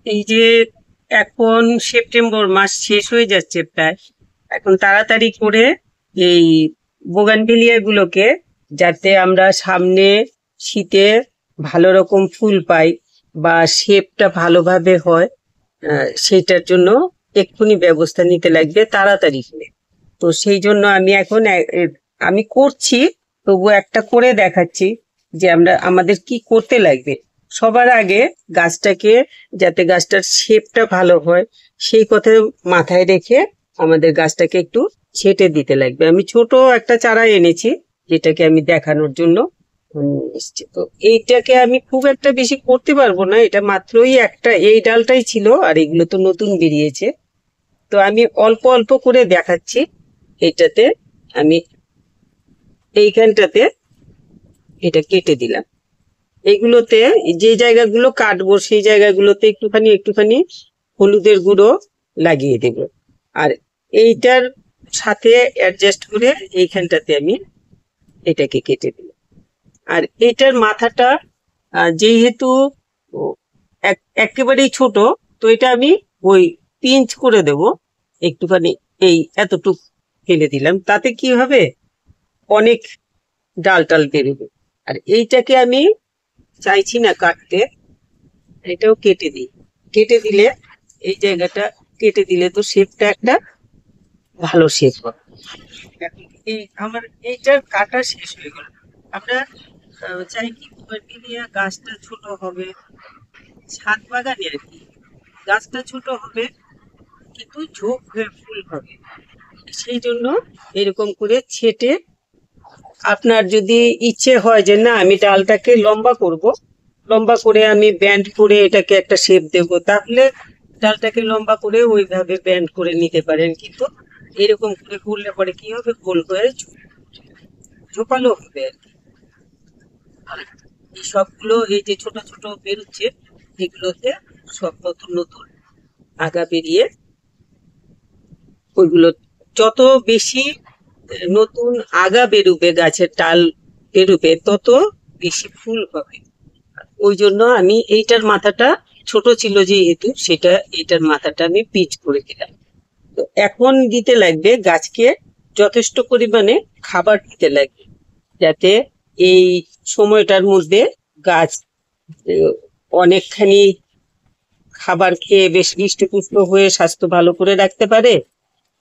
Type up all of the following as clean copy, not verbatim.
এই যে এখন সেপ্টেম্বর মাস শেষ হয়ে যাচ্ছে প্রায়, এখন তাড়াতাড়ি করে এই বোগানভিলিয়া গুলোকে, যাতে আমরা সামনে শীতে ভালো রকম ফুল পাই বা শেপটা ভালোভাবে হয়, সেটার জন্য এক্ষুনি ব্যবস্থা নিতে লাগবে তাড়াতাড়ি করে। তো সেই জন্য আমি এখন আমি করছি, তবু একটা করে দেখাচ্ছি যে আমাদের কি করতে লাগবে। সবার আগে গাছটাকে, যাতে গাছটার শেপটা ভালো হয় সেই কথা মাথায় রেখে আমাদের গাছটাকে একটু ছেটে দিতে লাগবে। আমি ছোট একটা চারা এনেছি, যেটাকে আমি দেখানোর জন্য এসছি। তো এইটাকে আমি খুব একটা বেশি করতে পারবো না, এটা মাত্রই একটা, এই ডালটাই ছিল, আর এগুলো তো নতুন বেরিয়েছে। তো আমি অল্প অল্প করে দেখাচ্ছি। এটাতে আমি এইখানটাতে এটা কেটে দিলাম। এইগুলোতে যে জায়গাগুলো কাটবো সেই জায়গাগুলোতে একটুখানি একটুখানি হলুদের গুঁড়ো লাগিয়ে দেব। আর এইটার সাথে অ্যাডজাস্ট করে এইখানটাতে আমি এটাকে কেটে দিলাম। আর এটার মাথাটা যেহেতু একেবারেই ছোট, তো এটা আমি ওই পিঞ্চ করে দেব একটুখানি, এই এতটুক ফেলে দিলাম, তাতে কি হবে, অনেক ডাল টাল বেরোবে। আর এইটাকে আমি চাইছি না কাটতে, এটাও কেটে দিই। কেটে দিলে এই জায়গাটা কেটে দিলে তো শেপটা একটা ভালো শেপ হবে। এই আমার এইটার কাটা শেষ হয়ে গেল। আমরা চাই কি বোগানভিলিয়া গাছটা ছোট হবে, ছাদ বাগানে আর কি, গাছটা ছোট হবে কিন্তু ঝোপ হয়ে ফুল হবে। সেই জন্য এরকম করে ছেটে, আপনার যদি ইচ্ছে হয় যে না আমি ডালটাকে লম্বা করব, লম্বা করে আমি ব্যান্ড করে এটাকে একটা শেপ দেব, তাহলে ডালটাকে লম্বা করে ওইভাবে ব্যান্ড করে নিতে পারেন। কিন্তু এরকম করে করলে পরে কি হবে, গোল হয়ে ঝোপালো হবে আর কি। আর এই সবগুলো এই যে ছোট ছোট বেরোচ্ছে, এগুলোতে সব নতুন নতুন আগা বেরিয়ে, ওইগুলো যত বেশি নতুন আগা বেরোবে, গাছের ডাল বেরোবে, তত বেশি ফুল হবে। ওই জন্য আমি এইটার মাথাটা ছোট ছিল যেহেতু, সেটা এইটার মাথাটা আমি পিচ করে দিলাম। তো এখন দিতে লাগবে গাছকে যথেষ্ট পরিমাণে খাবার দিতে লাগবে, যাতে এই সময়টার মধ্যে গাছ অনেকখানি খাবার খেয়ে বেশ হৃষ্টপুষ্ট হয়ে স্বাস্থ্য ভালো করে রাখতে পারে।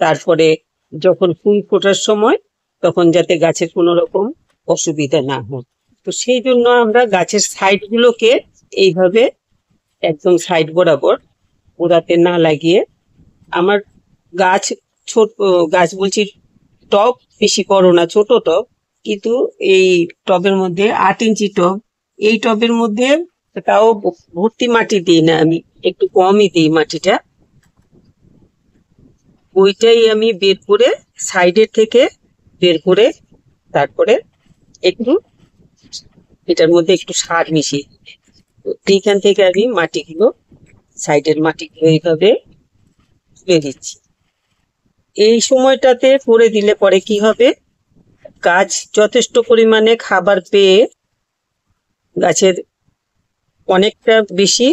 তারপরে যখন ফুল ফোটার সময়, তখন যাতে গাছের কোনো রকম অসুবিধা না হয়। তো সেই জন্য আমরা গাছের সাইড গুলোকে এইভাবে একদম সাইড বরাবর ওড়াতে না লাগিয়ে, আমার গাছ ছোট, গাছ বলছি টব বেশি বড় না, ছোট টব, কিন্তু এই টবের মধ্যে 8 ইঞ্চি টব, এই টবের মধ্যে তাও ভর্তি মাটি দিই না, আমি একটু কমই দিই মাটিটা। ওইটাই আমি বের করে সাইডের থেকে বের করে, তারপরে একটু এটার মধ্যে একটু সার মিশিয়ে, এইখান থেকে আমি মাটিগুলো, সাইডের মাটিগুলো এইভাবে তুলে দিচ্ছি। এই সময়টাতে করে দিলে পরে কি হবে, গাছ যথেষ্ট পরিমাণে খাবার পেয়ে গাছের অনেকটা বেশি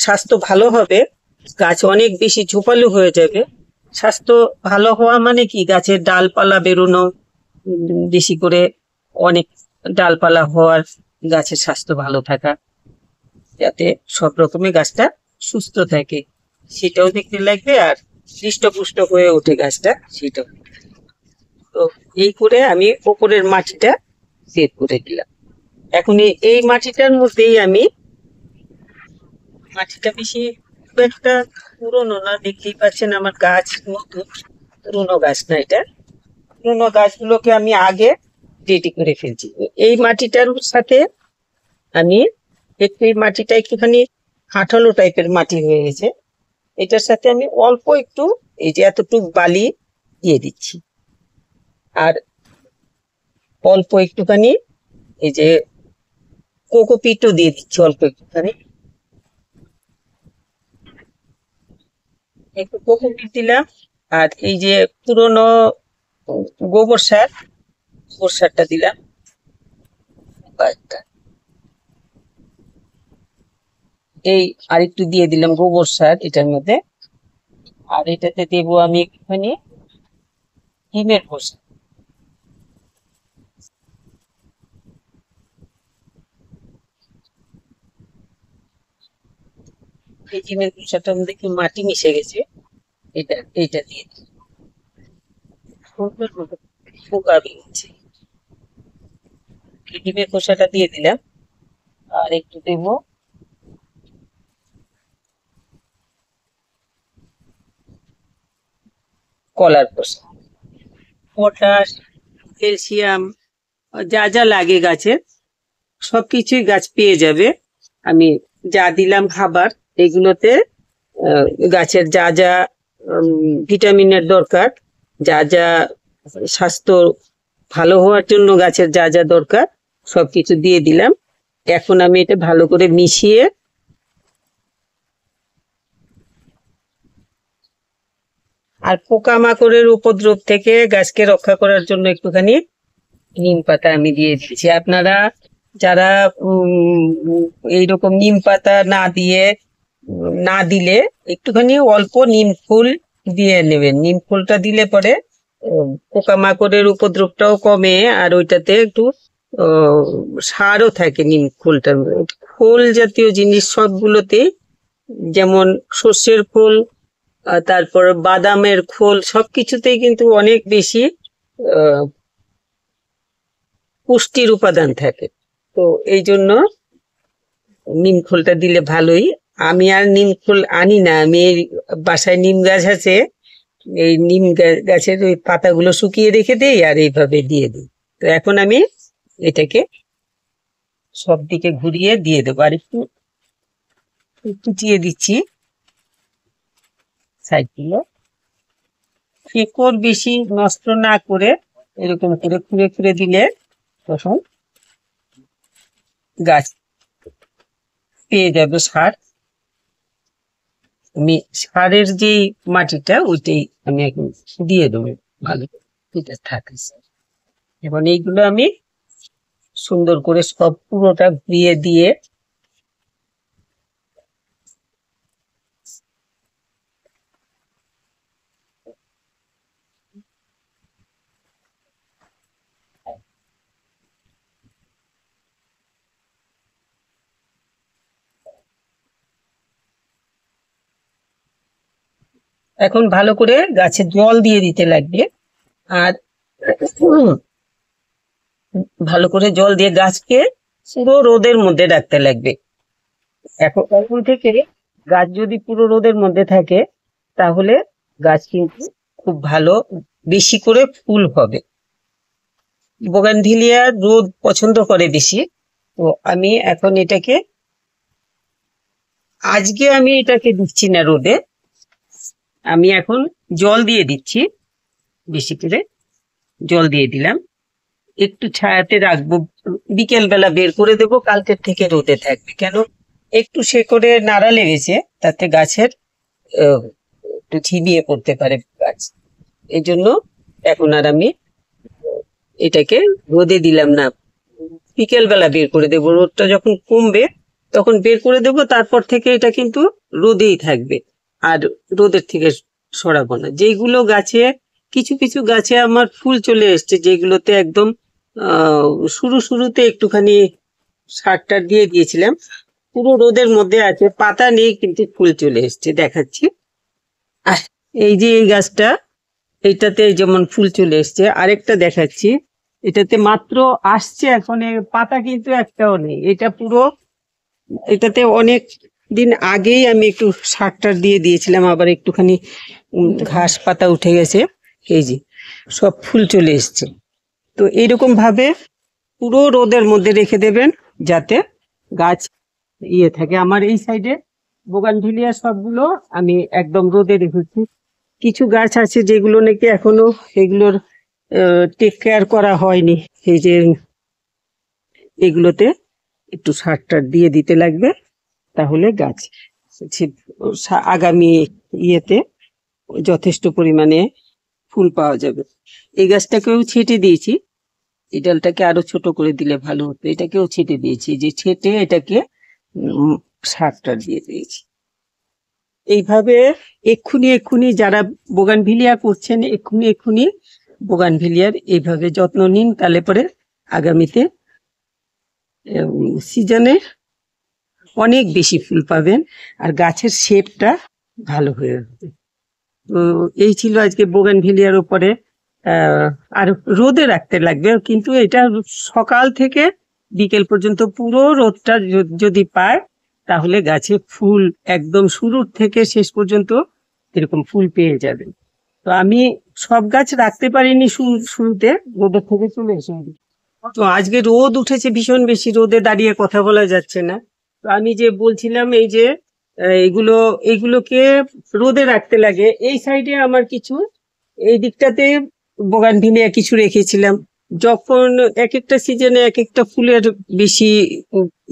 স্বাস্থ্য ভালো হবে, গাছ অনেক বেশি ঝোপালো হয়ে যাবে। স্বাস্থ্য ভালো হওয়া মানে কি, গাছের ডালপালা বেরোনো, বেশি করে অনেক ডালপালা হওয়ার, গাছের স্বাস্থ্য ভালো থাকা, যাতে সব রকমের গাছটা সুস্থ থাকে সেটাও দেখতে লাগবে, আর হৃষ্টপুষ্ট হয়ে ওঠে গাছটা সেটাও। তো এই করে আমি ওপরের মাটিটা সেট করে দিলাম। এখন এই মাটিটার মধ্যেই আমি, মাটিটা বেশি খুব একটা পুরোনো না, দেখতেই পাচ্ছেন আমার গাছ নতুন, পুরোনো গাছ না এটা। পুরোনো গাছগুলোকে আমি আগে রেডি করে ফেলছি। এই মাটিটার সাথে আমি একটু, এই মাটিটা একটুখানি আঠালো টাইপের মাটি হয়ে গেছে, এটার সাথে আমি অল্প একটু এই যে এতটুকু বালি দিয়ে দিচ্ছি, আর অল্প একটুখানি এই যে কোকোপিটও দিয়ে দিচ্ছি, অল্প একটুখানি, একটু কোকোপিট দিলাম। আর এই যে পুরোনো গোবর সার, গোবর সারটা দিলাম কয়েকটা। এই আরেকটু দিয়ে দিলাম গোবর সার এটার মধ্যে। আর এটাতে দেবো আমি একটুখানি ডিমের খোসা। এই ডিমের খোসাটার মধ্যে একটু মাটি মিশে গেছে, এটা দিয়ে দিই। সুন্দর মতো পোকা বেরিয়েছে। এই ডিমের খোসাটা দিয়ে দিলাম। আর একটু দেবো কলার খোসা। পটাশ, ক্যালসিয়াম, যা যা লাগে গাছের সবকিছুই গাছ পেয়ে যাবে। আমি যা দিলাম খাবার, এগুলোতে গাছের যা যা ভিটামিনের দরকার, যা যা স্বাস্থ্য ভালো হওয়ার জন্য গাছের যা যা দরকার সবকিছু দিয়ে দিলাম। এখন আমি এটা ভালো করে মিশিয়ে আর পোকামাকড়ের উপদ্রব থেকে গাছকে রক্ষা করার জন্য একটুখানি নিম পাতা আমি দিয়ে দিচ্ছি। আপনারা যারা এইরকম নিম পাতা না দিলে একটুখানি অল্প নিম ফুল দিয়ে নেবেন। নিম ফুলটা দিলে পরে পোকামাকড়ের উপদ্রবটাও কমে, আর ওইটাতে একটু সারও থাকে নিম ফুলটার মধ্যে। ফুল জাতীয় জিনিস সবগুলোতে, যেমন সর্ষের ফুল, তারপর বাদামের খোল, সবকিছুতেই কিন্তু অনেক বেশি পুষ্টির উপাদান থাকে। তো এই জন্য নিম খোলটা দিলে ভালোই। আমি আর নিম খোল আনি না, আমি এই বাসায় নিম গাছ আছে, এই নিম গাছের ওই পাতাগুলো শুকিয়ে রেখে দেই আর এইভাবে দিয়ে দিই। তো এখন আমি এটাকে সব দিকে ঘুরিয়ে দিয়ে দেবো। আর একটু কুচিয়ে দিচ্ছি সাইডগুলো, শিকড় বেশি নষ্ট না করে এরকম করে খুঁড়ে খুঁড়ে দিলে তখন গাছ পেয়ে যাবে সার। আমি সারের যে মাটিটা ওইটাই আমি এখন দিয়ে দেবো ভালো এটা থাকে। এবং এইগুলো আমি সুন্দর করে সব পুরোটা ঘুরিয়ে দিয়ে এখন ভালো করে গাছে জল দিয়ে দিতে লাগবে। আর ভালো করে জল দিয়ে গাছকে পুরো রোদের মধ্যে রাখতে লাগবে। এখন থেকে গাছ যদি পুরো রোদের মধ্যে থাকে তাহলে গাছ কিন্তু খুব ভালো বেশি করে ফুল হবে। বোগানভিলিয়া রোদ পছন্দ করে বেশি। তো আমি এখন আজকে আমি এটাকে দিচ্ছি না রোদে, আমি এখন জল দিয়ে দিচ্ছি। বেশি করে জল দিয়ে দিলাম, একটু ছায়াতে রাখবো, বিকেল বেলা বের করে দেবো, কালকের থেকে রোদে থাকবে। কেন, একটু শেকড়ে নাড়া লেগেছে, তাতে গাছের একটু ঝিমিয়ে পড়তে পারে গাছ। এই জন্য এখন আর আমি এটাকে রোদে দিলাম না, বিকেল বেলা বের করে দেবো। রোদটা যখন কমবে তখন বের করে দেবো, তারপর থেকে এটা কিন্তু রোদেই থাকবে, আর রোদের থেকে সরাবো না। যেগুলো গাছে, কিছু কিছু গাছে আমার ফুল চলে এসছে, যেগুলোতে একদম শুরুতে একটুখানি সারটা দিয়ে দিয়েছিলাম, পুরো রোদের মধ্যে আছে, পাতা নেই কিন্তু ফুল চলে এসছে, দেখাচ্ছি। এই যে এই গাছটা, এইটাতে যেমন ফুল চলে এসছে, আরেকটা দেখাচ্ছি, এটাতে মাত্র আসছে এখন, পাতা কিন্তু একটাও নেই। এটাতে অনেক দিন আগেই আমি একটু সারটা দিয়ে দিয়েছিলাম, আবার একটুখানি ঘাস পাতা উঠে গেছে, এই যে সব ফুল চলে এসছে। তো এইরকম ভাবে পুরো রোদের মধ্যে রেখে দেবেন যাতে গাছ থাকে। আমার এই সাইডে বোগানভিলিয়া সবগুলো আমি একদম রোদে রেখেছি। কিছু গাছ আছে যেগুলো নাকি এখনো এগুলোর টেক কেয়ার করা হয়নি, এই যে এগুলোতে একটু সারটা দিয়ে দিতে লাগবে, তাহলে গাছ আগামী ইয়েতে যথেষ্ট পরিমাণে ফুল পাওয়া যাবে। এই গাছটাকেও ছেটে দিয়েছি, এই ডালটাকে আরো ছোট করে দিলে ভালো হতো, এটাকেও ছেটে দিয়েছি, যে ছেটে এটাকে সারটা দিয়ে দিয়েছি। এইভাবে এক্ষুনি এক্ষুনি যারা বোগানভিলিয়া করছেন এক্ষুনি বোগানভিলিয়ার এইভাবে যত্ন নিন, তাহলে পরে আগামীতে সিজনে অনেক বেশি ফুল পাবেন আর গাছের শেপটা ভালো হয়ে হবে। তো এই ছিল আজকে বোগানভিলিয়ার উপরে। আর রোদে রাখতে লাগবে, কিন্তু এটা সকাল থেকে বিকেল পর্যন্ত পুরো রোদটা যদি পায় তাহলে গাছে ফুল একদম শুরুর থেকে শেষ পর্যন্ত এরকম ফুল পেয়ে যাবেন। তো আমি সব গাছ রাখতে পারিনি শুরুতে, রোদের থেকে চলে এসে। তো আজকে রোদ উঠেছে ভীষণ বেশি, রোদে দাঁড়িয়ে কথা বলা যাচ্ছে না। তো আমি যে বলছিলাম এই যে এইগুলোকে রোদে রাখতে লাগে। এই সাইডে আমার কিছু, এই দিকটাতে বোগানভিলিয়া কিছু রেখেছিলাম। যখন এক একটা সিজনে এক একটা ফুলের বেশি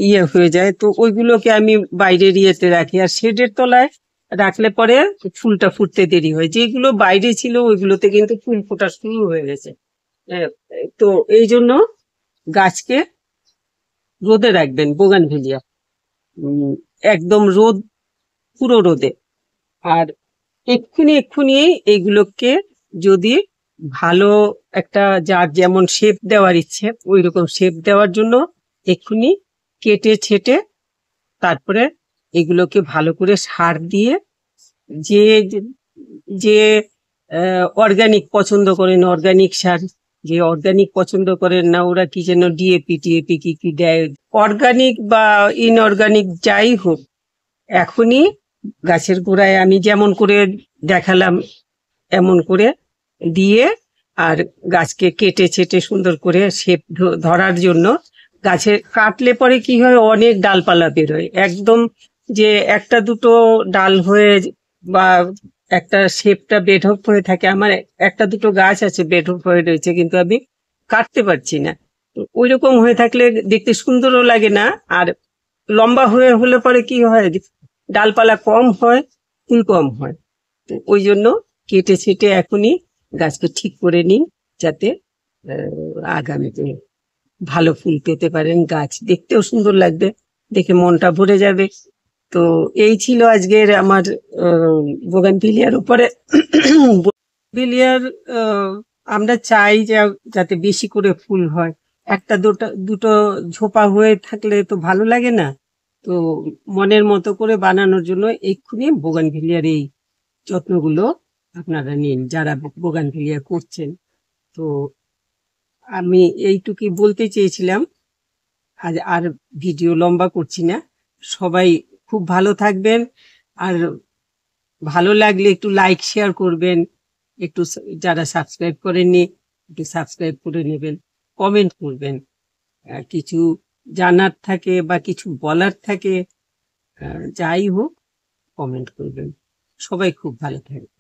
ইয়ে হয়ে যায়, তো ওইগুলোকে আমি বাইরের ইয়েতে রাখি, আর শেডের তলায় রাখলে পরে ফুলটা ফুটতে দেরি হয়। যেগুলো বাইরে ছিল ওইগুলোতে কিন্তু ফুল ফোটা শুরু হয়ে গেছে। তো এই জন্য গাছকে রোদে রাখবেন বোগানভিলিয়া, একদম রোদ, পুরো রোদে। আর এক্ষুনি এইগুলোকে যদি ভালো একটা, যার যেমন শেপ দেওয়ার ইচ্ছে ওই রকম শেপ দেওয়ার জন্য এক্ষুনি কেটে ছেটে তারপরে এগুলোকে ভালো করে সার দিয়ে, যে যে অর্গানিক পছন্দ করেন অর্গানিক সার, যে অর্গানিক পছন্দ করেন না ওরা কি যেন ডিএপি টিএপি কি কি দেয়, অর্গানিক বা ইনঅর্গানিক যাই হোক, এখনই গাছের গোড়ায় আমি যেমন করে দেখালাম এমন করে দিয়ে, আর গাছকে কেটে ছেটে সুন্দর করে শেপ ধরার জন্য, গাছে কাটলে পরে কি হয় অনেক ডালপালা বেরোয়, একদম যে একটা দুটো ডাল হয়ে বা একটা শেপটা বেঢপ হয়ে থাকে। আমার একটা দুটো গাছ আছে বেঢপ হয়ে রয়েছে, কিন্তু আমি কাটতে পারছি না। ওই রকম হয়ে থাকলে দেখতে সুন্দরও লাগে না, আর লম্বা হয়ে হলে পরে কি হয় ডালপালা কম হয়, ফুল কম হয়। তো ওই জন্য কেটে ছেটে এখনই গাছকে ঠিক করে নিন, যাতে আগামীতে ভালো ফুল পেতে পারেন, গাছ দেখতেও সুন্দর লাগবে, দেখে মনটা ভরে যাবে। তো এই ছিল আজকের আমার বোগানভিলিয়ার উপরে। বোগানভিলিয়ার আমরা চাই যাতে বেশি করে ফুল হয়, একটা দুটো ঝোপা হয়ে থাকলে তো ভালো লাগে না। তো মনের মতো করে বানানোর জন্য এক্ষুনি বোগানভিলিয়ার এই যত্নগুলো আপনারা নিন যারা বোগানভিলিয়া করছেন। তো আমি এইটুকুই বলতে চেয়েছিলাম, আর ভিডিও লম্বা করছি না। সবাই খুব ভালো থাকবেন, আর ভালো লাগলে একটু লাইক শেয়ার করবেন, একটু যারা সাবস্ক্রাইব করেননি একটু সাবস্ক্রাইব করে নেবেন, কমেন্ট করবেন, কিছু জানার থাকে বা কিছু বলার থাকে, যাই হোক কমেন্ট করবেন। সবাই খুব ভালো থাকবে।